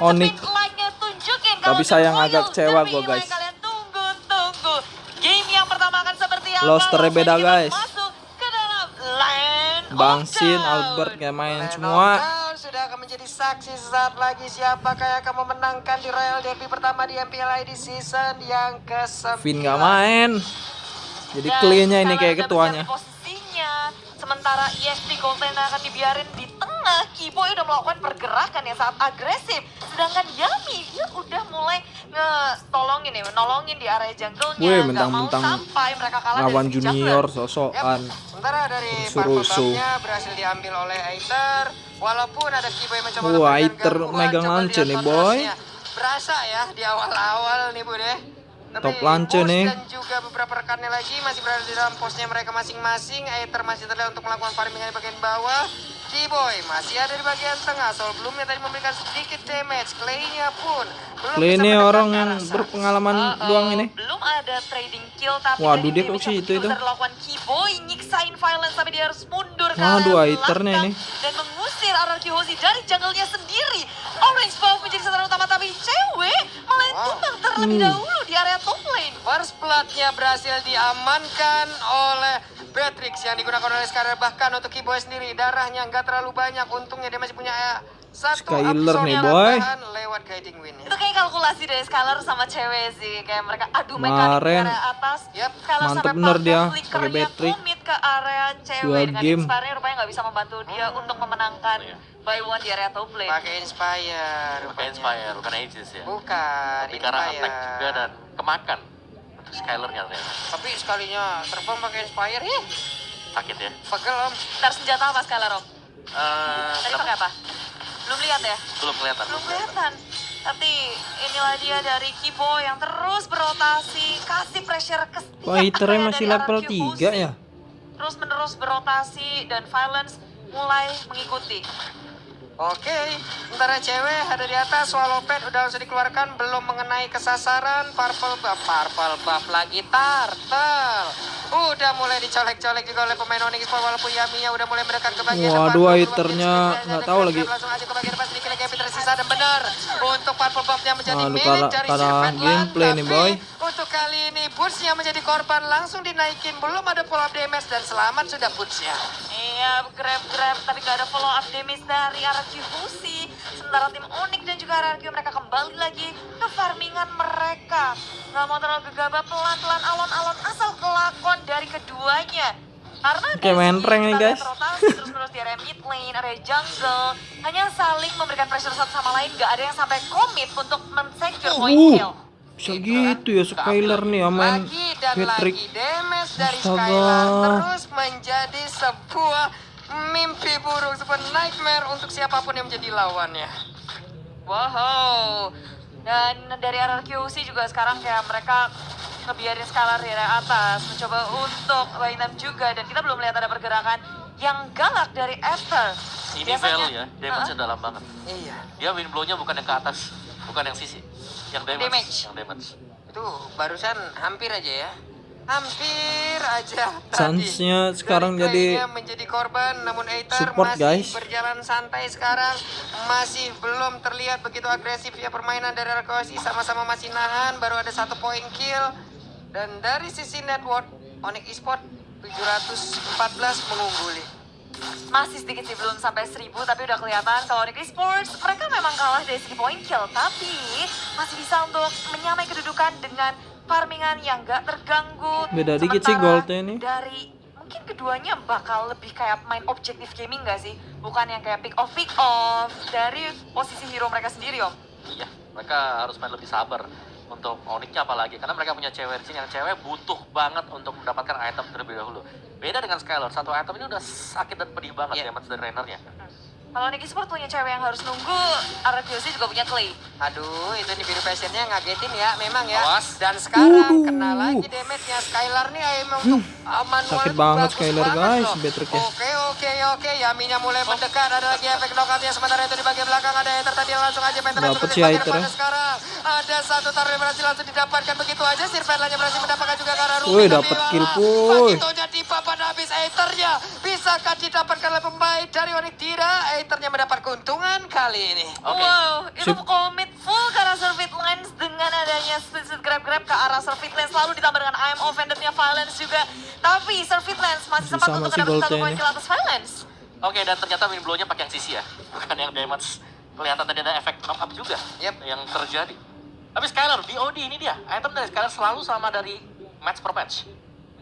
Onyx. Tapi sayang agak kecewa gue guys. Kalian tunggu. Game yang pertama akan seperti apa? Losternya beda guys. Masuk ke dalam lane. Bang Sin, Albert gak main semua. Sudah akan menjadi saksi sesaat lagi siapakah yang akan memenangkan di Royal Derby pertama di MPLI di season yang ke-9. Vin gak main. Jadi clean-nya ini kayak ketuanya. Posisinya sementara ESP Golden akan dibiarin di tengah. Kiboy udah melakukan pergerakan yang sangat agresif. Sedangkan Yami dia udah mulai nolongin di area jungle-nya. Wih, Nggak mau mentang-mentang sampai mereka kalah lawan dari junior jungler. sosokan. Sementara dari Rusuh-rusuh. Purple berhasil diambil oleh Aether. Walaupun ada Kiboy mencoba Wah, memberikan Aether gangguan, megang coba lance lihat nih, kontrasnya. boy. Berasa ya di awal-awal nih Bu deh. Top lance Bus nih. dan juga beberapa rekannya lagi masih berada di dalam posnya mereka masing-masing. Aether masih terlihat untuk melakukan farming di bagian bawah. Kiboy masih ada di bagian tengah. Sebelumnya tadi memberikan sedikit damage. Clay-nya pun belum Clay bisa ini mendekat orang ke yang arah sana. berpengalaman doang ini. Belum ada trading kill tapi Waduh, trading dia damage kok situ yang itu. terlakukan Kiboy nyiksain violence tapi dia harus mundur ke Waduh, arah Aethernya belakang ini. dan mengusir RRQ Hozi dari jungle-nya sendiri. Orange Buff menjadi sasaran utama tapi cewek malah tumbang terlebih dahulu di area top lane. First blood-nya berhasil diamankan oleh Beatrix yang digunakan oleh Skyler. Bahkan untuk Kiboy sendiri darahnya nggak terlalu banyak. Untungnya dia masih punya satu Skyler nih, absorb boy. tambahan lewat guiding wind. Itu kayak kalkulasi dari Skylar sama cewek sih. Kayak mereka adu mekanik di Kemarin. area atas. Yap. Skylar Mantep sampai bener dia, pakai pakai flickernya Beatrix. komit ke area cewek. 2 Dengan game. Inspire-nya rupanya nggak bisa membantu dia untuk memenangkan by one di area top lane. Pakai Inspire. Pakai rupanya. Inspire, bukan Aegis ya. Bukan. Tapi karena Inspire. attack juga dan kemakan untuk Skyler-nya ternyata. Tapi sekalinya terbang pakai Inspire ya. Sakit ya. Pegel om. Ntar senjata apa Skylar Om? Tadi Kenapa? pakai apa? Belum lihat ya? Belum kelihatan. Belum kelihatan. Tapi inilah dia dari Kiboy yang terus berotasi, kasih pressure ke setiap Wah, Aethernya area masih dari level RRQ 3 Hozi. ya. Terus menerus berotasi dan violence mulai mengikuti. Oke, sementara cewek ada di atas, Swallow Pad udah langsung dikeluarkan, belum mengenai kesasaran. Purple buff lagi, Turtle. Udah mulai dicolek-colek juga oleh pemain Onyx Sport, walaupun Yaminya udah mulai mendekat ke bagian depan. Waduh, Aethernya nggak tahu lagi. Langsung aja ke bagian depan, sedikit lagi Happy tersisa dan benar. Untuk Purple buff-nya menjadi Waduh, milik dari kalah Sirvetland. gameplay nih, boy. Untuk kali ini Boots-nya menjadi korban, langsung dinaikin, belum ada follow up damage dan selamat sudah Boots-nya. Iya, grab tapi gak ada follow up damage dari RRQ Hozi. Sementara tim Onyx dan juga RRQ mereka kembali lagi ke farmingan mereka. Gak mau terlalu gegabah, pelan-pelan alon-alon asal kelakon dari keduanya. Karena Kayak main rank nih, guys. Terus-menerus di area mid lane, area jungle, hanya saling memberikan pressure satu sama lain. Gak ada yang sampai komit untuk men-secure point kill. Bisa gitu ya Skyler nih ya main Lagi dan Beatrix. lagi damage dari Astaga. Skylar terus menjadi sebuah mimpi buruk, sebuah nightmare untuk siapapun yang menjadi lawannya. Wow. Dan dari RRQC juga sekarang kayak mereka ngebiarin Skylar di area atas, mencoba untuk buy time juga, dan kita belum lihat ada pergerakan yang galak dari Esther. Ini Vel ya, damage-nya dalam banget. Iya, Dia win blow-nya bukan yang ke atas, bukan yang sisi. Yang damage. Yang damage. itu barusan hampir aja ya. Hampir aja Chance-nya sekarang dari jadi Clay-nya menjadi korban, namun Aether support, masih guys. berjalan santai sekarang, masih belum terlihat begitu agresif ya permainan dari RRQ. Sama-sama masih nahan, baru ada 1 point kill. Dan dari sisi network, Onyx Esport 714 mengungguli. Masih sedikit sih, belum sampai 1000, tapi udah kelihatan kalau Onyx Esports mereka memang kalah dari segi point kill, tapi masih bisa untuk menyamai kedudukan dengan farmingan yang gak terganggu. Beda dikit sih Sementara goldnya ini. dari mungkin keduanya bakal lebih kayak main objektif gaming gak sih? Bukan yang kayak pick off dari posisi hero mereka sendiri, Om. Iya, mereka harus main lebih sabar untuk Onyx-nya apalagi. Karena mereka punya cewek di sini yang cewek butuh banget untuk mendapatkan item terlebih dahulu. Beda dengan Skylar, satu item ini udah sakit dan pedih banget damage dari Rainernya. Kalau Onyx Esports punya cewek yang harus nunggu, RRQC juga punya Clay. Aduh, itu nih biru passionnya ngagetin ya, memang ya. Awas. Dan sekarang kena lagi damage-nya. Skylar nih emang untuk manual sakit banget bagus Skylar, banget guys, loh. Beatrix-nya. Oke, Yaminya mulai mendekat. Ada lagi efek knockout-nya, sementara itu di bagian belakang ada Aether tadi langsung aja main Dapet langsung si di bagian Aether ya. depan. Sekarang ada satu taruh yang berhasil langsung didapatkan begitu aja. Sirvetland-nya berhasil mendapatkan juga ke arah Ruby. Wih, tapi dapet kill, malah puy. Magitonya tiba pada habis Aethernya. Bisakah didapatkan oleh pemain dari Onyx? Tidak, Aethernya mendapat keuntungan kali ini. Oke. Wow, itu Sip. komit full ke arah Surfeit Lens dengan adanya split grab-grab ke arah Surfeit Lens, lalu ditambah dengan I am offended-nya Violence juga. Tapi Surfeit Lens masih sempat Sama untuk si mendapatkan 1 Goldnya poin ini. kill atas Violence. Oke, dan ternyata win blow-nya pakai yang sisi ya, bukan yang damage. Kelihatan tadi ada efek knock up juga yang terjadi. Tapi Skylar, BOD ini dia. Item dari Skylar selalu sama dari match per match.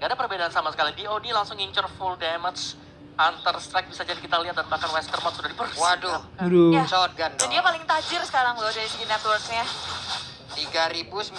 Gak ada perbedaan sama sekali. BOD langsung ngincer full damage. Hunter Strike bisa jadi kita lihat dan bahkan Westermont sudah dipersiapkan. Waduh, Aduh. Ya. shotgun Dan dong. dia paling tajir sekarang loh dari segi networknya. 3.900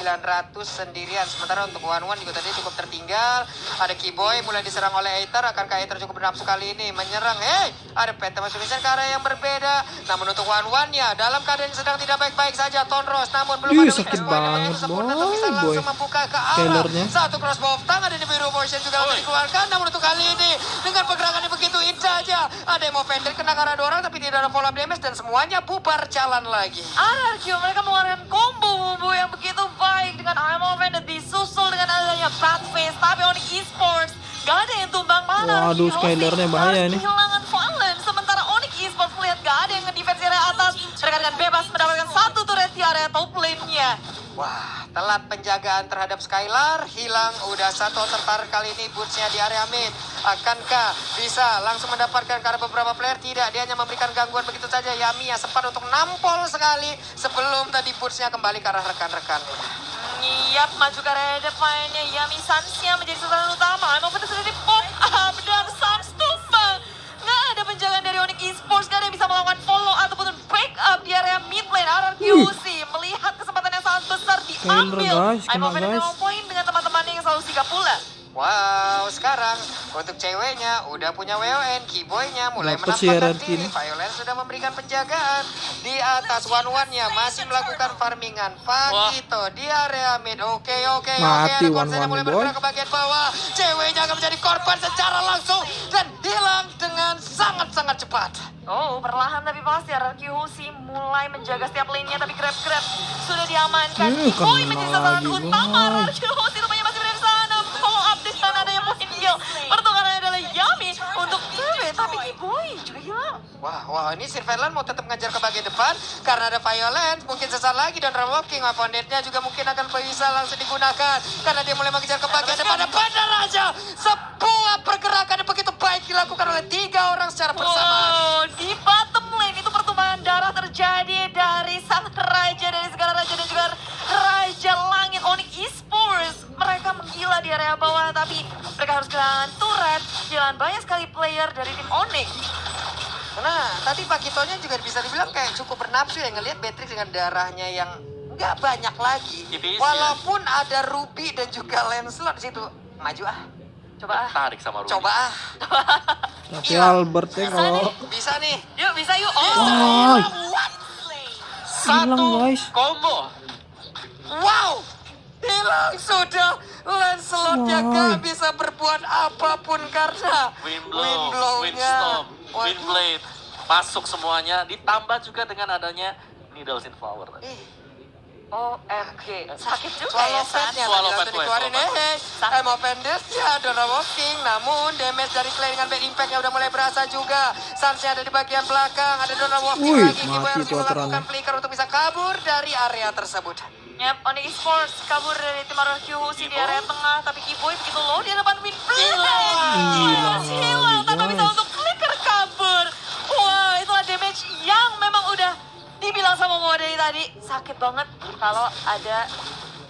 sendirian. Sementara untuk Wanwan juga tadi cukup tertinggal. Ada Keyboy mulai diserang oleh Aether. Akankah Aether cukup bernafsu kali ini menyerang? Hey, ada Phantom Vision ke arah yang berbeda. Namun untuk Wanwan ya dalam keadaan yang sedang tidak baik-baik saja. Tonros namun belum Ih, ada sakit weakness point yang banget, begitu sempurna boy, untuk bisa boy. langsung membuka ke arah Scalarnya. satu crossbow of tank. Ada di biru motion juga langsung dikeluarkan. Namun untuk kali ini dengan pergerakan yang begitu indah aja. Ada yang mau pendek kena ke arah 2 orang tapi tidak ada follow up damage dan semuanya bubar jalan lagi. RRQ mereka mengeluarkan combo yang begitu baik dengan I am offended disusul dengan adanya Batface. Tapi Onyx Esports gak ada yang tumbang mana. Waduh, RRQ Skylarnya bahaya harus nih. kehilangan Violence. Sementara Onyx Esports melihat gak ada yang nge-defense area atas. Mereka dengan bebas mendapatkan 1 turret di area top lane-nya. Wah, telat penjagaan terhadap Skylar, hilang udah satu tertarik kali ini bootsnya di area mid. Akankah bisa langsung mendapatkan karena beberapa player? Tidak, dia hanya memberikan gangguan begitu saja. Yamiya sempat untuk nampol sekali sebelum tadi bootsnya kembali ke arah rekan-rekannya. Yap, maju ke area depannya. Yami Sansnya menjadi sasaran utama. I'm offended sudah di pop up dan Sans tumbang. Nggak ada penjagaan dari Onyx Esports, nggak ada yang bisa melakukan follow ataupun backup di area mid lane. RRQC melihat kesempatan yang sangat besar diambil. guys, I'm kena, offended guys. memang poin dengan teman-temannya yang selalu sigap pula. Wow, sekarang untuk ceweknya udah punya WON, Keyboy-nya mulai Dapet si menampakkan RRQ diri. nih. Violence sudah memberikan penjagaan di atas One-One-nya, masih melakukan farmingan. Pakito di area mid. Oke. Mati Ada Corsair One-One-nya, mulai boy. bergerak ke bagian bawah. Ceweknya akan menjadi korban secara langsung dan hilang dengan sangat-sangat cepat. Oh, perlahan tapi pasti RRQC mulai menjaga setiap lane-nya, tapi grab-grab sudah diamankan. Keyboy kena menjadi sasaran lagi, utama. guys. RRQC rupanya masih berada di sana. Follow up dengan adanya poin kill. Pertukarannya adalah Yami untuk cewek, tapi Keyboy juga hilang. Wah, ini Sirvelan mau tetap ngejar ke bagian depan karena ada Violence. Mungkin sesaat lagi dan Walking opponentnya juga mungkin akan bisa langsung digunakan karena dia mulai mengejar ke bagian depan. Benar aja, sebuah pergerakan yang begitu baik dilakukan oleh 3 orang secara bersamaan. Wow, di bottom lane itu pertumpahan darah terjadi dari sang raja dari segala raja dan juga raja langit Onyx Esports. Mereka menggila di area bawah, tapi mereka harus kehilangan turret, kehilangan banyak sekali player dari tim Onyx. Nah, tadi Pakitonya juga bisa dibilang kayak cukup bernafsu ya ngelihat Beatrix dengan darahnya yang nggak banyak lagi. Tipis, Walaupun ada Ruby dan juga Lancelot di situ. Maju ah, Coba ah. Tarik sama Ruby. coba ah. Tapi Iya. Albert ya kalau Bisa nih. Yuk, bisa yuk. Oh, Wah, Satu hilang, guys. combo. Wow, hilang sudah. Lancelotnya Why? gak bisa berbuat apapun karena Windblow, Windblow-nya. Windstorm, Waduh. Windblade. Masuk semuanya. Ditambah juga dengan adanya Needles in Flower. Ih, OMG, sakit juga Swallow ya, San. Fate-nya Swallow tadi Fate, langsung dikeluarin. Swallow I'm offended ya, Dora Walking. Namun damage dari Clay dengan bad impact-nya udah mulai berasa juga. Sansnya ada di bagian belakang, ada Dora Walking Wih, lagi. Keyboy mati harus tuh melakukan aturannya. flicker untuk bisa kabur dari area tersebut. Yap, Onyx Esports kabur dari tim RRQC di area tengah, tapi Keyboy begitu low di hadapan Windblade. Hilang tanpa bisa guys. untuk flicker kabur. Wah, itulah damage yang memang udah dibilang sama Moa dari tadi. Sakit banget kalau ada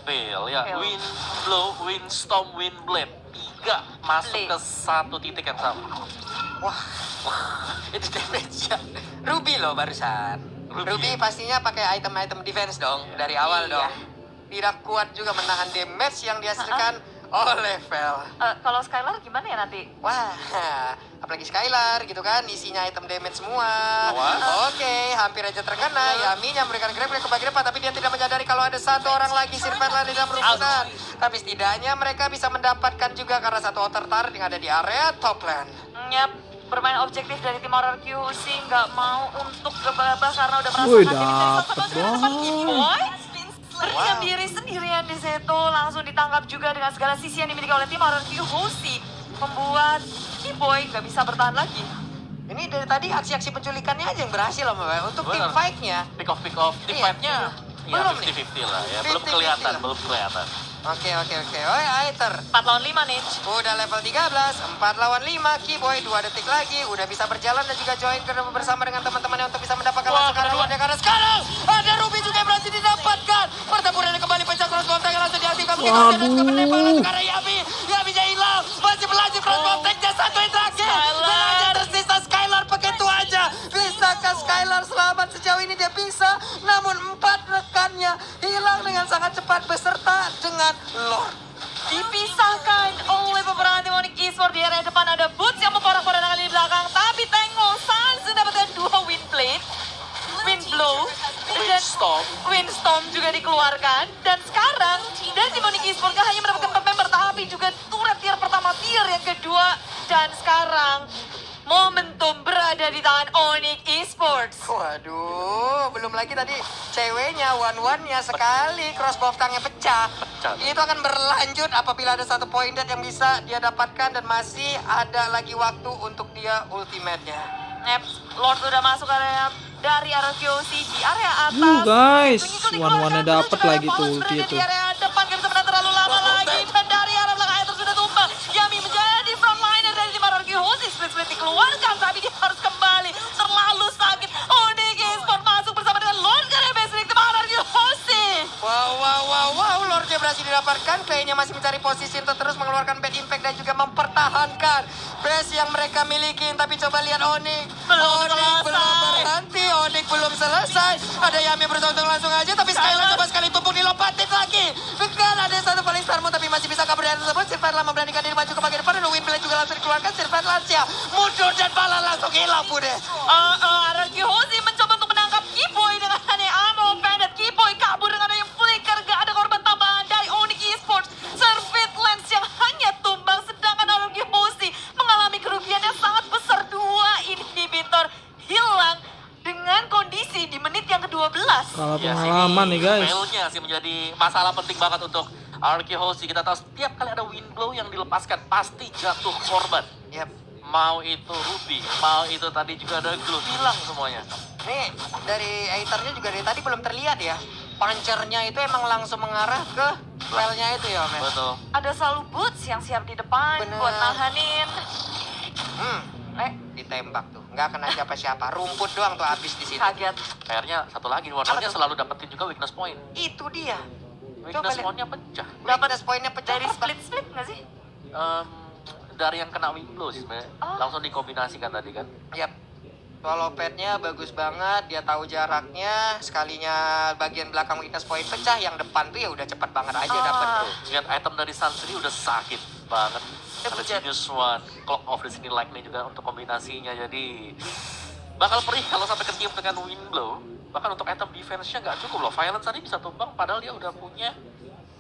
Fail ya. Fail. Windblow, Windstorm, Windblade. 3 masuk Blade. ke satu titik yang sama. Wah, itu damage-nya. Ruby loh barusan. Ruby pastinya pakai item-item defense dong dari awal Iya. dong. Tidak kuat juga menahan damage yang dihasilkan oleh Vel. kalau Skylar gimana ya nanti? Wah, apalagi Skylar gitu kan, isinya item damage semua. Awas. Oke, hampir aja terkena. Yaminya memberikan grab ke bagian depan, tapi dia tidak menyadari kalau ada satu orang lagi Sirvelan di dalam rumputan. Tapi setidaknya mereka bisa mendapatkan juga karena satu outer turret yang ada di area top lane. Yap, bermain objektif dari tim RRQC nggak mau untuk gebabah karena udah merasakan Wih, jadi dapet, depan boy. Keyboy. Berdiam Wow. diri sendirian di situ, langsung ditangkap juga dengan segala sisi yang dimiliki oleh tim RRQC. membuat Keyboy nggak bisa bertahan lagi. Ini dari tadi aksi-aksi penculikannya aja yang berhasil loh Mbak. Untuk tim Bener. fight-nya. Pick off, team Iya. fight-nya ya Belum nih. 50-50 lah ya, 50-50 belum kelihatan. Oke. Oh Aether. 4 lawan 5 nih. Udah level 13, 4 lawan 5, Keyboy 2 detik lagi, udah bisa berjalan dan juga join bersama dengan teman-temannya untuk bisa mendapatkan Wah, langsung kedua. karena sekarang ada Ruby juga yang berhasil didapatkan. Pertempurannya kembali pecah, crossbow tank langsung diaktifkan. Waduh. Dan juga menembak langsung ke arah Yami-nya hilang, masih berlanjut crossbow tanknya satu yang terakhir. Dan hanya tersisa Skylar begitu aja. Bisakah Skylar selamat sejauh ini dia bisa, namun 4 rekannya hilang dengan sangat cepat beserta dengan Lord. Dipisahkan oleh beberapa tim Onyx Esports. Di area depan ada Boots yang memporak-porandakan di belakang. Tapi Tango Sans mendapatkan 2 Windblow. Dan Windstorm juga dikeluarkan. Dan sekarang dari tim Onyx Esports gak hanya mendapatkan 4 member, tapi juga turret tier pertama, tier yang kedua. Dan sekarang momentum berada di tangan Onyx Esports. Waduh, belum lagi tadi ceweknya, one-one-nya sekali crossbow tanknya pecah. Itu akan berlanjut apabila ada satu poin dead yang bisa dia dapatkan dan masih ada lagi waktu untuk dia ultimate-nya. Lord udah masuk area dari RQC di area atas. Guys, Mengikuti one-one-nya keluarkan, dapet juga lagi tuh Paulus ulti berada itu. Di area depan gak bisa menang terlalu lama lagi. Dan dari arah belakang Aether sudah tumbang. Yami menjadi frontliner dari tim RQC. Split-split dikeluarkan tapi dia harus kembali. Terlalu sakit. Onyx Esports masuk bersama dengan Lord karena basic tim RQC. Wow, Lordnya berhasil didapatkan. Kayaknya masih mencari posisi untuk terus mengeluarkan bad impact dan juga mempertahankan base yang mereka miliki. Tapi coba lihat Onyx. Belum Onyx belum selesai. berhenti, Onyx belum selesai. Ada Yami berusaha untuk langsung aja, tapi Skylar coba sekali tumpuk dilompatin lagi. Dengan ada satu paling Starmon tapi masih bisa kabur dari tersebut. Sirvan memberanikan diri maju ke bagian depan. Dan Windblade juga langsung dikeluarkan. Sirvan Lancia mundur dan bala langsung hilang bude. RQC mencoba untuk menangkap Keyboy dengan hanya ammo pendek. Keyboy kabur dengan ada yang flicker. Gak ada korban tambahan dari Onyx Esports. Surveillance yang hanya tumbang. Sedangkan RQC mengalami kerugian yang sangat besar. 2 inhibitor hilang dengan kondisi di menit yang ke-12. Kalah Ya, pengalaman nih guys. Failnya sih menjadi masalah penting banget untuk RQC. Kita tahu setiap kali ada Windblow yang dilepaskan pasti jatuh korban. Yap. Mau itu Ruby, mau itu tadi juga ada Glue, hilang semuanya. Nih, dari Aether-nya juga dari tadi belum terlihat ya. Punchernya itu emang langsung mengarah ke well-nya itu ya, men. Betul. Ada selalu Boots yang siap di depan Bener. buat nahanin. Ditembak tuh. Nggak kena siapa-siapa. Rumput doang tuh habis di situ. Kaget. Akhirnya satu lagi, Warnernya selalu dapetin juga weakness point. Itu dia. Weakness lihat. point-nya pecah. Weakness point-nya pecah. Dari split-split nggak sih? Dari yang kena Windblow sih sebenarnya. Oh. Langsung dikombinasikan tadi kan. Yap. Swallow pad-nya bagus banget, dia tahu jaraknya. Sekalinya bagian belakang weakness point pecah, yang depan tuh ya udah cepat banget aja dapet tuh. Lihat item dari Sansri udah sakit banget. Ada Genius One, Clock of Destiny Lightning juga untuk kombinasinya. Jadi bakal perih kalau sampai ketiup dengan Windblow. Bahkan untuk item defense-nya nggak cukup loh. Violence tadi bisa tumbang padahal dia udah punya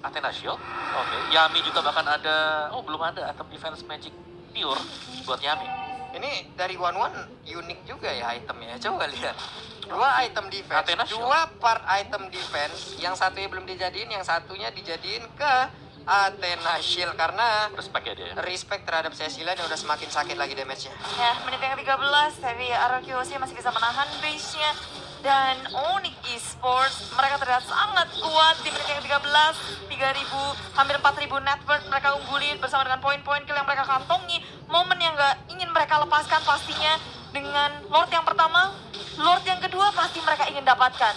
Athena Shield. Oke, Yami juga bahkan ada, belum ada item defense magic pure buat Yami. Ini dari one-one unik juga ya itemnya. Coba lihat. 2 item defense, Athena Shield. 2 part item defense. Yang satunya belum dijadiin, yang satunya dijadiin ke Athena Shield. Karena Respect ya dia. respect terhadap Cecilia yang udah semakin sakit lagi damage-nya. Ya, menit yang ke-13, tapi RQC masih bisa menahan base-nya. Dan Onyx Esports, mereka terlihat sangat kuat di menit yang ke-13. 3.000, hampir 4.000 net worth mereka unggulin bersama dengan poin-poin kill yang mereka kantongi. Momen yang gak ingin mereka lepaskan pastinya dengan Lord yang pertama, Lord yang kedua pasti mereka ingin dapatkan.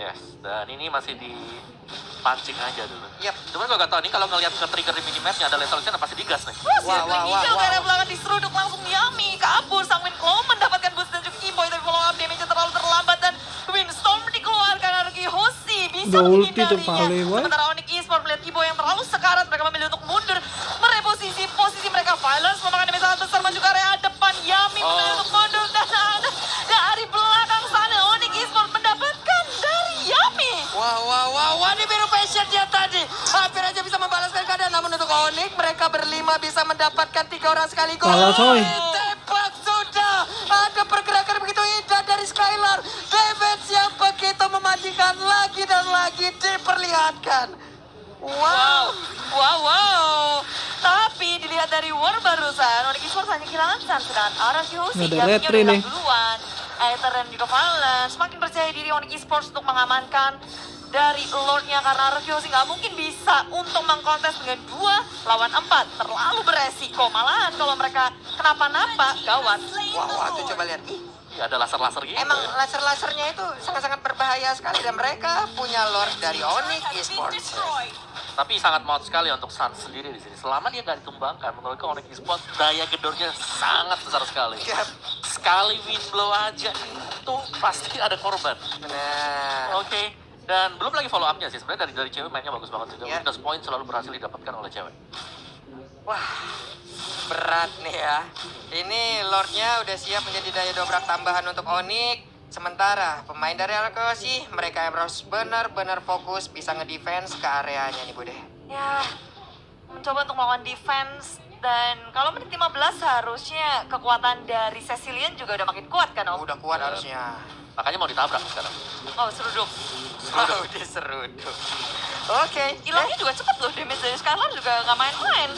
Yes, dan ini masih dipancing aja dulu. Yap. Cuman gue gak tau nih kalau ngelihat ke trigger di minimapnya ada lethal stand pasti digas nih. Wah, Wah, sirkuit wah, hijau wah, ke arah wah. belakang diseruduk langsung Yami. Kabur, sang Winclaw mendapatkan boost dan juga Keyboy. Tapi follow up damage-nya terlalu terlambat dan Windstorm dikeluarkan. Arki Hoshi bisa Udah ulti tuh menghindarinya. Pale, wah. Sementara Onyx Esports melihat Keyboy yang terlalu sekarat. Mereka memilih untuk mundur. Mereposisi posisi mereka. Violence memakan damage sangat besar. Maju ke area depan. Yami memilih untuk mundur. Dan ada dari belakang sana Onyx Esports mendapatkan dari Yami. Wah, ini biru passion dia tadi. Hampir aja bisa membalaskan keadaan. Namun untuk Onyx, mereka berlima bisa mendapatkan 3 orang sekaligus. Kalah, coy. Tembak sudah. Ada pergerakan begitu indah dari Skylar. Damage yang begitu mematikan lagi dan lagi diperlihatkan. Wow. Wow. Tapi dilihat dari war barusan, Onyx Esports hanya kehilangan Sun, sedangkan RRQ Hoshi Ada Yaminya retri udah hilang nih. duluan. Aether dan juga Valen semakin percaya diri Onyx Esports untuk mengamankan dari Lordnya karena RRQ Hoshi nggak mungkin bisa untuk mengkontes dengan 2 lawan 4. Terlalu beresiko, malahan kalau mereka kenapa-napa gawat. Wah, tuh coba lihat. Iya, ada laser-laser gitu. Emang ya. laser-lasernya itu sangat-sangat berbahaya sekali dan mereka punya Lord dari Onyx Esports. Tapi sangat maut sekali untuk Sun sendiri di sini. Selama dia nggak ditumbangkan, menurutku Onyx Esports daya gedornya sangat besar sekali. Yap. Sekali wind blow aja itu pasti ada korban. Benar. Oke. Dan belum lagi follow up-nya sih. Sebenarnya dari cewek mainnya bagus banget juga. Ya. Weakness point selalu berhasil didapatkan oleh cewek. Wah, berat nih ya. Ini Lordnya udah siap menjadi daya dobrak tambahan untuk Onyx. Sementara pemain dari Arkosi, mereka yang harus benar-benar fokus bisa ngedefense ke areanya nih Bude. Ya, mencoba untuk melawan defense. Dan kalau menit 15 harusnya kekuatan dari Cecilian juga udah makin kuat kan Om? Udah kuat harusnya. Makanya mau ditabrak sekarang. Oh, seruduk. Oh, udah seruduk. Oke. Hilangnya juga cepet loh, damage dari Skylar juga nggak main-main.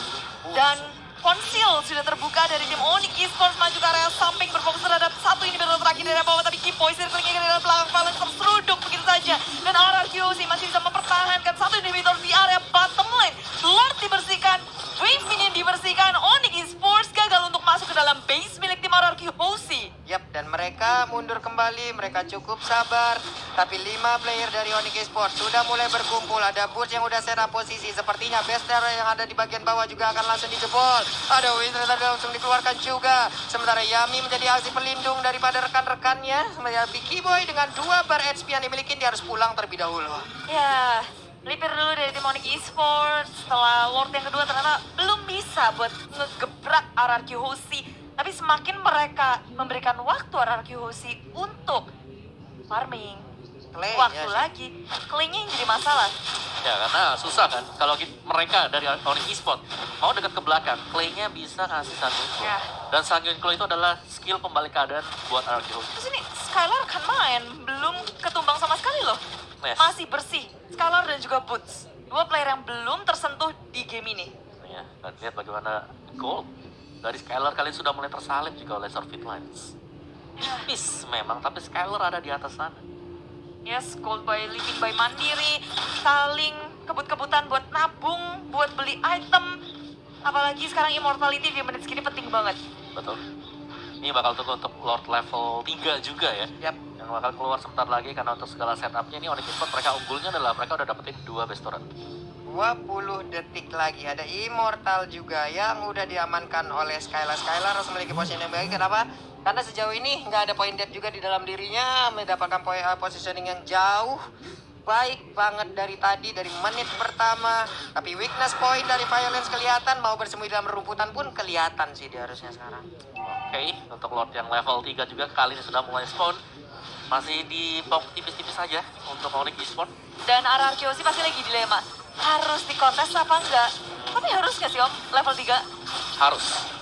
Dan Conceal sudah terbuka dari tim Onyx Esports maju ke area samping berfokus terhadap satu inhibitor terakhir dari bawah, tapi Kipoy circlingnya ke dalam belakang Valence terseruduk begitu saja. Dan RRQC masih bisa mempertahankan satu inhibitor di area bottom lane. Lord dibersihkan, Wave Minion dibersihkan, Onyx Esports gagal untuk masuk ke dalam base milik tim RRQC. Yap, dan mereka mundur kembali, mereka cukup sabar. Tapi 5 player dari Onyx Esports sudah mulai berkumpul. Ada Boots yang udah set up posisi. Sepertinya Bester yang ada di bagian bawah juga akan langsung dijebol. Ada Wind langsung dikeluarkan juga. Sementara Yami menjadi aksi pelindung daripada rekan-rekannya. Sementara Biki Boy dengan 2 bar HP yang dimiliki, dia harus pulang terlebih dahulu. Ya, melipir dulu dari tim Onyx Esports. Setelah Lord yang kedua ternyata belum bisa buat ngegebrak RRQ Hoshi. Tapi semakin mereka memberikan waktu RRQ Hoshi untuk farming. Clay, Waktu ya, lagi, Clay-nya yang jadi masalah. Ya, karena susah kan. Kalau mereka dari Onyx Esports mau dekat ke belakang, Clay-nya bisa ngasih Sanguine Claw. Ya. Dan Sanguine Claw itu adalah skill pembalik keadaan buat RRQ. Terus ini Skylar kan main, belum ketumbang sama sekali loh. Yes. Masih bersih, Skylar dan juga Boots. 2 player yang belum tersentuh di game ini. Ya, dan lihat bagaimana gold dari Skylar kalian sudah mulai tersalib juga oleh Surfeit Lines. Tipis memang, tapi Skylar ada di atas sana. Yes, gold by living by mandiri, saling kebut-kebutan buat nabung, buat beli item. Apalagi sekarang immortality di menit segini penting banget. Betul. Ini bakal tunggu untuk Lord level 3 juga ya. Yap. Yang bakal keluar sebentar lagi karena untuk segala setupnya ini Onyx Esports mereka unggulnya adalah mereka udah dapetin 2 best turret. 20 detik lagi ada Immortal juga yang udah diamankan oleh Skylar. Skylar harus memiliki posisi yang baik. Kenapa? Karena sejauh ini nggak ada point dead juga di dalam dirinya, mendapatkan positioning yang jauh baik banget dari tadi, dari menit pertama. Tapi weakness point dari Violence kelihatan, mau bersembunyi dalam rumputan pun kelihatan sih dia harusnya sekarang. Oke, untuk Lord yang level 3 juga kali ini sudah mulai spawn. Masih di box tipis-tipis saja untuk Onyx Esports. Dan RRQ sih pasti lagi dilema. Harus dikontes apa enggak? Tapi harus nggak sih Om, level 3? Harus.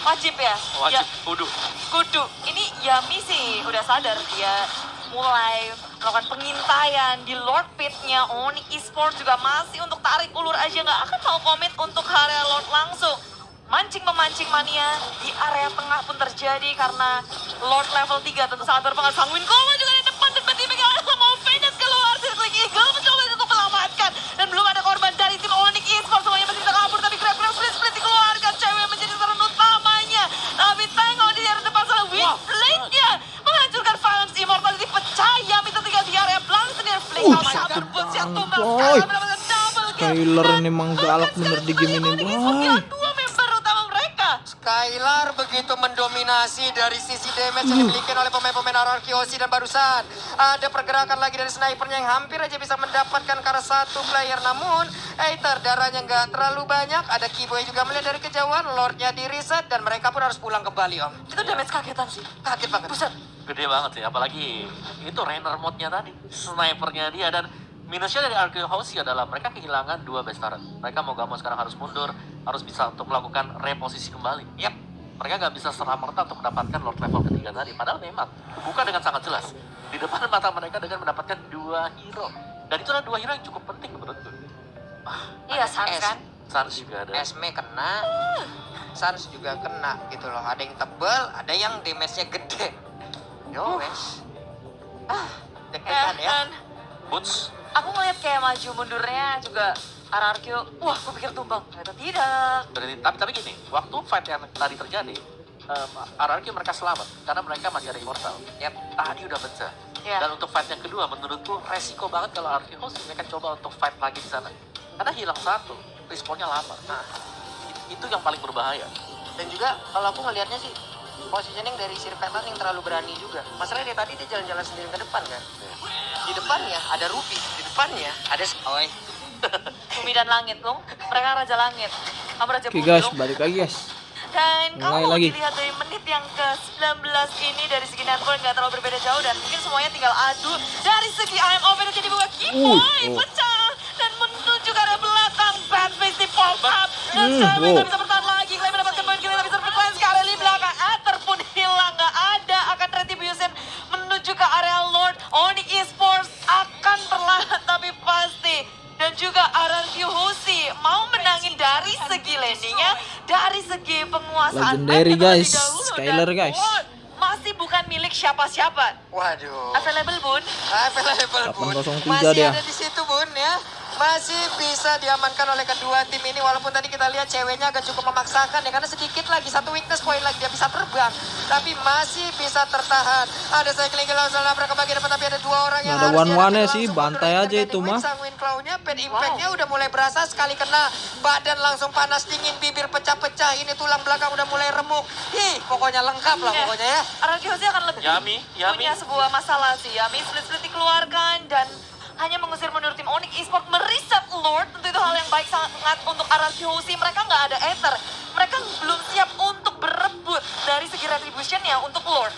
Wajib ya? Wajib, Ya, kudu. kudu. Ini Yami sih udah sadar dia mulai melakukan pengintaian di Lord Pit-nya. Onyx Esports juga masih untuk tarik ulur aja, nggak akan mau komit untuk area Lord langsung. Mancing-memancing mania di area tengah pun terjadi karena Lord level 3 tentu sangat berpengaruh. Sanguine Claw juga di depan, tiba-tiba mau Venus keluar, Circling Eagle mencoba untuk menyelamatkan. Dan belum ada korban dari tim Onyx Esports, semuanya masih bisa kabur, tapi grab-grab split dikeluarkan. Cewek menjadi sasaran utamanya. Tapi tengok di area depan sana, Wind Blade-nya menghancurkan Violence. Immortality pecah, Yami tertinggal di area belakang sendiri. Flick out satu boots yang tumbang, boy. Skylar mendapatkan double kill. Skylar Dan ini emang galak bener di game ini, Onyx boy. Esports kehilangan 2 member utama mereka. Skylar begitu mendominasi dari sisi damage yang dimiliki oleh pemain-pemain RRQ Hoshi, dan barusan ada pergerakan lagi dari snipernya yang hampir aja bisa mendapatkan karena satu player, namun Aether darahnya nggak terlalu banyak. Ada Kiboy juga melihat dari kejauhan, Lordnya di reset dan mereka pun harus pulang kembali Om. Itu damage kagetan sih. Kaget banget. Buset. Gede banget sih, apalagi itu Rainer mode-nya tadi. Snipernya dia, dan minusnya dari RRQ Hoshi adalah mereka kehilangan 2 best turret. Mereka mau gak mau sekarang harus mundur, harus bisa untuk melakukan reposisi kembali. Yap. Mereka gak bisa serta-merta untuk mendapatkan Lord level ketiga tadi. Padahal memang bukan dengan sangat jelas. Di depan mata mereka dengan mendapatkan 2 hero. Dan itu adalah 2 hero yang cukup penting menurut gue. Iya, Sans kan? Suns juga ada. Esme kena, Suns juga kena gitu loh. Ada yang tebel, ada yang damage-nya gede. Yo wes. Deg-degan ya. Dan Boots. aku ngeliat kayak maju mundurnya juga RRQ. Wah, aku pikir tumbang. Ternyata tidak. Tapi gini, waktu fight yang tadi terjadi, RRQ mereka selamat karena mereka masih ada immortal. Yap. Tadi udah pecah. Ya. Dan untuk fight yang kedua, menurutku resiko banget kalau RRQ host mereka coba untuk fight lagi di sana. Karena hilang satu, respawnnya lama. Nah, Itu yang paling berbahaya. dan juga kalau aku ngelihatnya sih positioning dari Sirvetan yang terlalu berani juga. Masalahnya dia tadi dia jalan-jalan sendiri ke depan kan. Di depannya ada Ruby, di depannya ada Oi. Bumi dan langit, Lung. Mereka raja langit. Kamu raja Oke bumi, guys, Lung. balik lagi guys. Dan Mulai kalau lagi. dilihat dari menit yang ke-19 ini dari segi network nggak terlalu berbeda jauh dan mungkin semuanya tinggal adu. Dari segi IMO itu jadi buka Kipoy pecah dan menuju ke arah belakang. Bad face di pop up dan Cewek nggak bisa bertahan lagi. Clay mendapatkan poin kill tapi surveillance sekali di belakang. Ether pun hilang, nggak ada. Akan Retribution menuju ke area Lord. Onyx Esports akan perlahan tapi pasti. Dan juga RRQ Husi mau menangin dari segi landingnya, dari segi penguasaan. Legendary, map terlebih guys. dahulu. Skyler, Dan guys. Lord masih bukan milik siapa-siapa. Waduh. Available, Bun. Available Bun. 803 Masih dia. ada di situ Bun ya. Masih bisa diamankan oleh kedua tim ini walaupun tadi kita lihat ceweknya agak cukup memaksakan ya karena sedikit lagi satu weakness point lagi dia bisa terbang tapi masih bisa tertahan. Ada cycling langsung nabrak ke bagian depan tapi ada dua orang yang Nggak ada harus one-one-nya dihadapi sih, langsung bantai mundur. aja itu mah. Sanguin claw-nya, pad impact-nya udah mulai berasa sekali kena badan langsung panas dingin, bibir pecah-pecah, ini tulang belakang udah mulai remuk. Ih, pokoknya lengkap lah Ya. pokoknya ya. RRQ Husi akan lebih Yami. punya sebuah masalah sih. Yami split-split dikeluarkan dan hanya mengusir mundur tim Onyx Esports mereset Lord. Tentu itu hal yang baik sangat untuk RRQ Husi. Mereka nggak ada Ether. Mereka belum siap untuk berebut dari segi retribution-nya untuk Lord.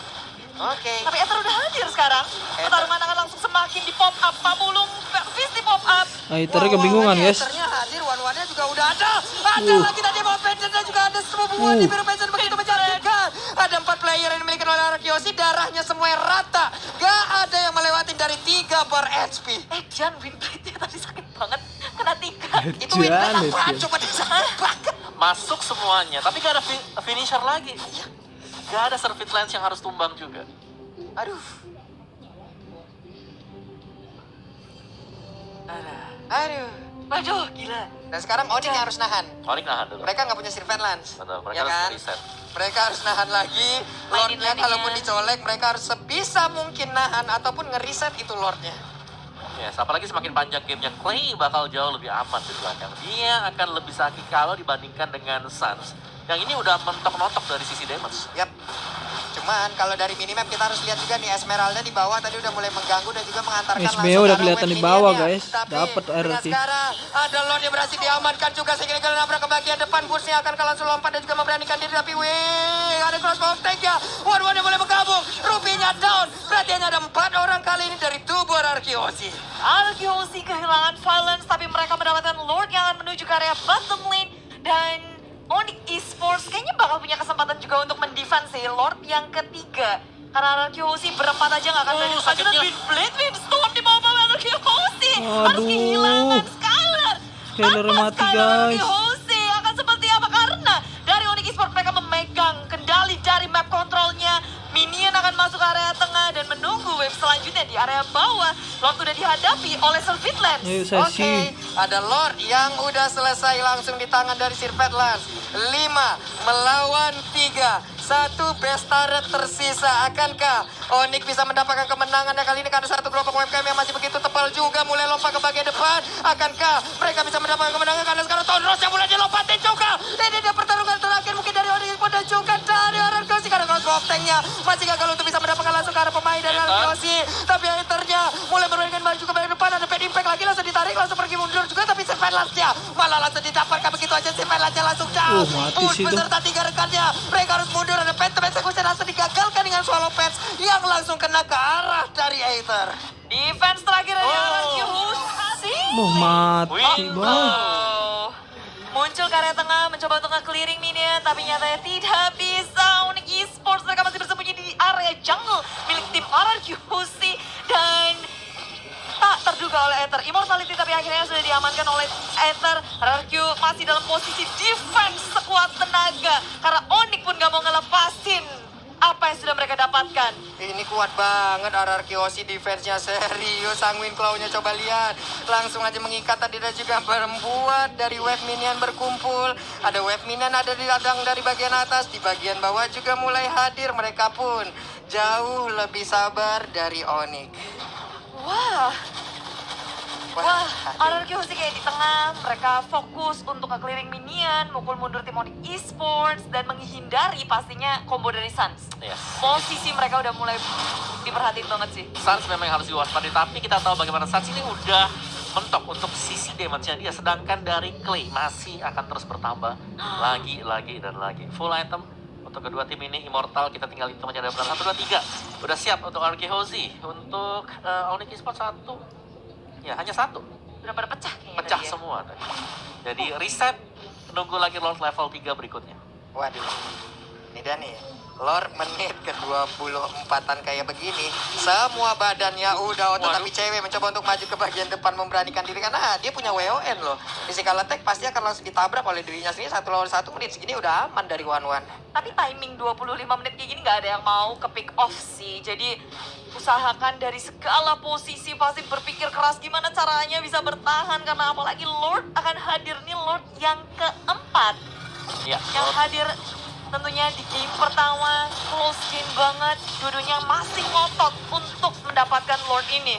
Oke. Tapi Ether udah hadir sekarang. Pertarungan akan langsung semakin di pop up. Pamulung Fizz di pop up. Ternyata kebingungan guys. Ternyata hadir, one-one-nya juga udah ada. Ada lagi tadi mau Pensionnya juga ada semua di biru Pension begitu menjanjikan. Ada 4 player yang dimiliki oleh Arkiosi, darahnya semua rata. Gak ada yang melewatin dari 3 bar HP. Jan winplate-nya tadi sakit banget. Kena 3. Itu win Jan, apaan Jan. coba disakit banget. Masuk semuanya, tapi gak ada finisher lagi. Gak ada surveillance yang harus tumbang juga. Aduh. Aduh. Waduh, gila. Dan sekarang Onyx yang harus nahan. Onyx nahan dulu. Mereka nggak punya surveillance. Betul, mereka Ya harus kan? reset. Mereka harus nahan lagi. Mainin Lordnya landingnya. kalaupun dicolek, mereka harus sebisa mungkin nahan ataupun ngeriset itu Lordnya. Yes, apalagi semakin panjang gamenya, Clay bakal jauh lebih aman di belakang. Dia akan lebih sakit kalau dibandingkan dengan Suns. Yang ini udah mentok-notok dari sisi damage. Yap. Cuman kalau dari minimap kita harus lihat juga nih Esmeralda di bawah tadi udah mulai mengganggu dan juga mengantarkan SBO udah kelihatan di bawah, guys. Dapat dengan RRT. sekarang ada Lord yang berhasil diamankan juga sehingga kalau nabrak ke bagian depan Bursnya akan langsung lompat dan juga memberanikan diri tapi ada crossbow tank ya. One-one yang mulai bergabung. Rubinya down. Berarti hanya ada 4 orang kali ini dari tubuh Arkiosi. RRQ Husi kehilangan Violence tapi mereka mendapatkan Lord yang akan menuju ke area bottom lane dan Onyx Esports kayaknya bakal punya kesempatan juga untuk mendefense si Lord yang ketiga. Karena RRQ Husi berempat aja nggak akan berani maju dan sakitnya. Windstorm di bawah RRQ Husi. Harus Aduh. kehilangan Skyler. Skyler Tanpa mati, Skyler, guys. RRQ Husi akan seperti apa? Karena dari Onyx Esports mereka memegang kendali dari map kontrolnya. Minion akan masuk ke area tengah dan menunggu wave selanjutnya di area bawah. Lord udah dihadapi oleh Surveillance. Ayo saya Oke, sih. ada Lord yang udah selesai langsung di tangan dari Sirvetlans. 5 melawan 3. 1 best turret tersisa. Akankah Onyx bisa mendapatkan kemenangan kali ini karena satu kelompok UMKM yang masih begitu tebal juga mulai lompat ke bagian depan. Akankah mereka bisa mendapatkan kemenangan karena sekarang Tonros yang mulai dilompatin juga. Ini dia pertarungan terakhir mungkin dari Onyx dan juga dari Ararkosi karena crossbow tanknya masih gagal untuk bisa mendapatkan langsung ke arah pemain dari Ararkosi. Tapi Ethernya mulai bermainkan baju ke bagian depan. Ada pad impact lagi langsung ditarik langsung pergi mundur juga tapi Surveillance-nya malah langsung didapatkan begitu aja. Surveillance-nya langsung down. Mati Push sih itu. beserta 3 rekannya. Mereka harus mundur. Ada Phantom Execution langsung digagalkan dengan Swallow Pants yang langsung kena ke arah dari Aether. Defense terakhir dari RRQ Husi. Mati Wih. bang. Muncul ke area tengah, mencoba untuk nge-clearing minion, tapi nyatanya tidak bisa. Onyx Esports mereka masih bersembunyi di area jungle milik tim RRQ Husi dan tak terduga terduga oleh Aether. Immortality tapi akhirnya sudah diamankan oleh Aether. RRQ masih dalam posisi defense sekuat tenaga. Karena Onyx pun gak mau ngelepasin apa yang sudah mereka dapatkan. Ini kuat banget RRQ Aussie defense-nya, serius. Sanguine Claw-nya coba lihat. Langsung aja mengikat tadi dan juga membuat dari wave minion berkumpul. Ada wave minion ada di ladang dari bagian atas. Di bagian bawah juga mulai hadir. Mereka pun jauh lebih sabar dari Onyx. Wah, RRQ sih kayak di tengah, mereka fokus untuk nge-clearing minion, mukul mundur tim Onyx Esports, dan menghindari pastinya combo dari Suns. Yes. Posisi mereka udah mulai diperhatiin banget sih. Suns memang harus diwaspadai, tapi kita tahu bagaimana Suns ini udah mentok untuk sisi damage-nya dia. Sedangkan dari Clay masih akan terus bertambah lagi dan lagi. Full item untuk kedua tim ini, Immortal kita tinggal hitung aja ada berapa. 1, 2, 3. Udah siap untuk RRQ Hozi. Untuk Onyx Esports 1. Ya, hanya 1. Udah pada pecah kayaknya Pecah tadi ya. semua tadi. Jadi reset, nunggu lagi Lord level 3 berikutnya. Waduh, ini dah nih, Lord menit ke-24an kayak begini, semua badannya udah otot, tapi cewek mencoba untuk maju ke bagian depan memberanikan diri karena dia punya WON loh. Physical attack pasti akan langsung ditabrak oleh dirinya sendiri 1 lawan 1 menit segini udah aman dari one-one. Tapi timing 25 menit kayak gini nggak ada yang mau ke pick off sih. Jadi usahakan dari segala posisi, pasti berpikir keras gimana caranya bisa bertahan. Karena apalagi Lord akan hadir nih, Lord yang keempat. Ya, Yang hadir tentunya di game pertama, close game banget. Dua-duanya masih ngotot untuk mendapatkan Lord ini.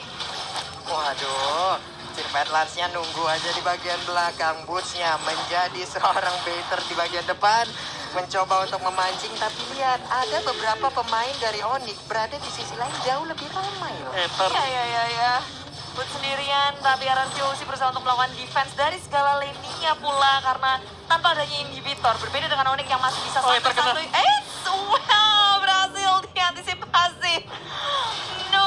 Waduh, Sirvet Lance-nya nunggu aja di bagian belakang, Boots-nya menjadi seorang baiter di bagian depan, mencoba untuk memancing, tapi lihat ada beberapa pemain dari Onyx berada di sisi lain jauh lebih ramai loh. Aether. Ya. Buat sendirian, tapi RRQ sih berusaha untuk melakukan defense dari segala lane-nya pula karena tanpa adanya inhibitor. Berbeda dengan Onyx yang masih bisa Oh, terkena. wow, berhasil diantisipasi. No,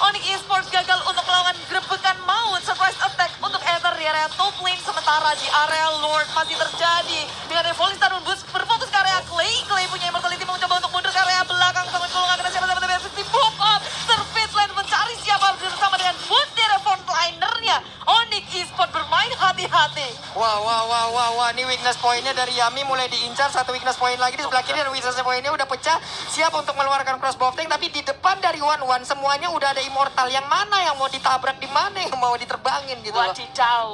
Onyx Esports gagal untuk melakukan grebekan maut, surprise attack untuk Aether di area top lane. Sementara di area Lord masih terjadi dengan Evolve Starun Boots berfokus ke area Clay. Clay punya immortality mencoba untuk mundur ke area belakang. Sama kalau nggak kena siapa-siapa tapi harus di-pop up. Surveit Lane mencari siapa bersama dengan Boots di area frontlinernya. Onyx Esports bermain hati-hati. Wah, ini weakness point-nya dari Yami mulai diincar, satu weakness point lagi di sebelah kiri dan weakness point-nya udah pecah, siap untuk mengeluarkan crossbow tank, tapi di depan dari one-one semuanya udah ada immortal, yang mana yang mau ditabrak, di mana yang mau diterbangin gitu loh. Wadidaw.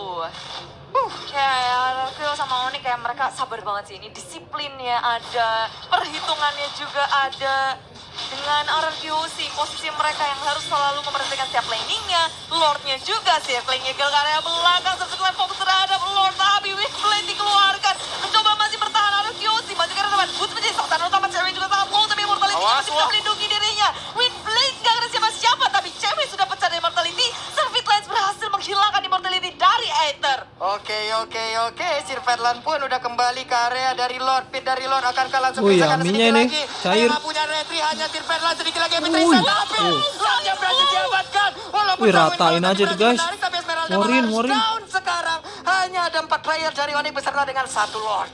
Ya, RRQ sama Onyx kayak mereka sabar banget sih. Ini disiplinnya ada, perhitungannya juga ada. Dengan RRQ sih, posisi mereka yang harus selalu memperhatikan setiap laningnya. Lordnya juga sih, laningnya ke area belakang. Setelah fokus terhadap Lord, tapi Windblade dikeluarkan. Mencoba masih bertahan RRQ sih, maju ke arah depan. Boots menjadi sasaran utama, cewek juga sangat low, tapi Immortality masih bisa melindungi dirinya. Windblade gak ada siapa-siapa, tapi cewek sudah pecah dari Immortality. Sirvet Lance berhasil menghilangkan Immortality dari Aether. Oke, Sirvetland pun udah kembali ke area dari Lord. Pit dari Lord akankah langsung Wih, bisa Aminya ini cair. Nggak punya retri, hanya Sirvetland sedikit lagi Wih, tapi Lordnya berhasil diamankan. Walaupun Wih, Sanguine ratain Claw aja berhasil tuh, guys. menarik, tapi Esmeralda Morin, malah Morin. down sekarang. Hanya ada 4 player dari Onyx beserta dengan 1 Lord.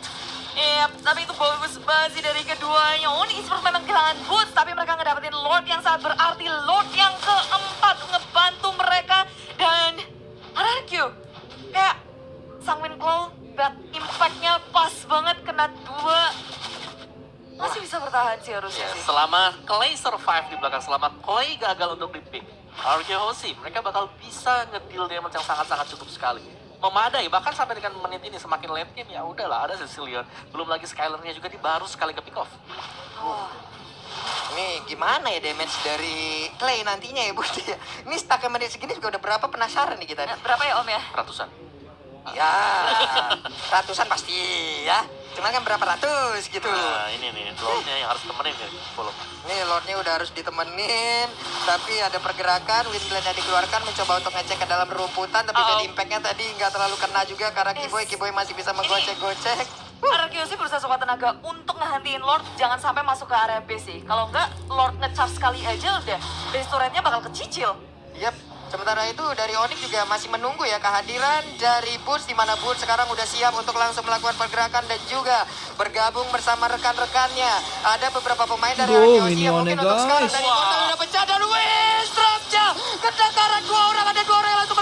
Iya, tapi itu bagus banget sih dari keduanya. Onyx Esports memang kehilangan Boots, tapi mereka ngedapetin Lord yang sangat berarti. Lord yang keempat ngebantu mereka. Dan RRQ, kayak Sanguine Claw, impact-nya pas banget, kena 2. Masih bisa bertahan sih harusnya Ya, sih. selama Clay survive di belakang, selama Clay gagal untuk di-pick, RRQ Hozi, mereka bakal bisa ngedeal damage yang sangat-sangat cukup sekali. Memadai, bahkan sampai dengan menit ini semakin late game, ya udahlah, ada Sicilian. Belum lagi Skylarnya juga di baru sekali ke pick off. Ini gimana ya damage dari Clay nantinya ya Budi ya? Ini stuck menit segini juga udah berapa, penasaran nih kita. Berapa ya Om ya? Ratusan. Ya, ratusan pasti ya. Cuman kan berapa ratus gitu. Nah, ini nih, Lordnya yang harus temenin nih, follow. Nih Lordnya udah harus ditemenin, tapi ada pergerakan, Windblade-nya dikeluarkan mencoba untuk ngecek ke dalam rumputan, tapi bad impact-nya tadi nggak terlalu kena juga karena Kiboy masih bisa menggocek-gocek. RRQ sih berusaha sekuat tenaga untuk ngehentiin Lord jangan sampai masuk ke area B sih. Kalau enggak, Lord nge-charge sekali aja udah base turret-nya bakal kecicil. Yap, sementara itu dari Onyx juga masih menunggu ya kehadiran dari Boots, di mana Boots sekarang udah siap untuk langsung melakukan pergerakan dan juga bergabung bersama rekan-rekannya. Ada beberapa pemain dari Aduh, RRQ yang mungkin minionnya, untuk sekarang guys. dari Immortal udah pecah dan Windstrap-nya kena karat 2 orang, ada 2 orang yang langsung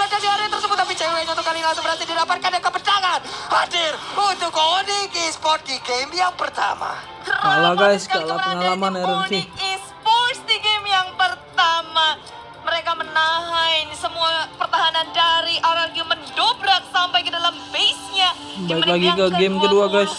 langsung berhasil didapatkan dan kemenangan hadir untuk Onyx Esports di game yang pertama. Kalah guys, Sekali kalah kemenangan pengalaman dari RRQ. Onyx Esports di game yang pertama. Mereka menahan semua pertahanan dari RRQ, mendobrak sampai ke dalam base-nya. Di Baik menit lagi yang ke game kedua, guys.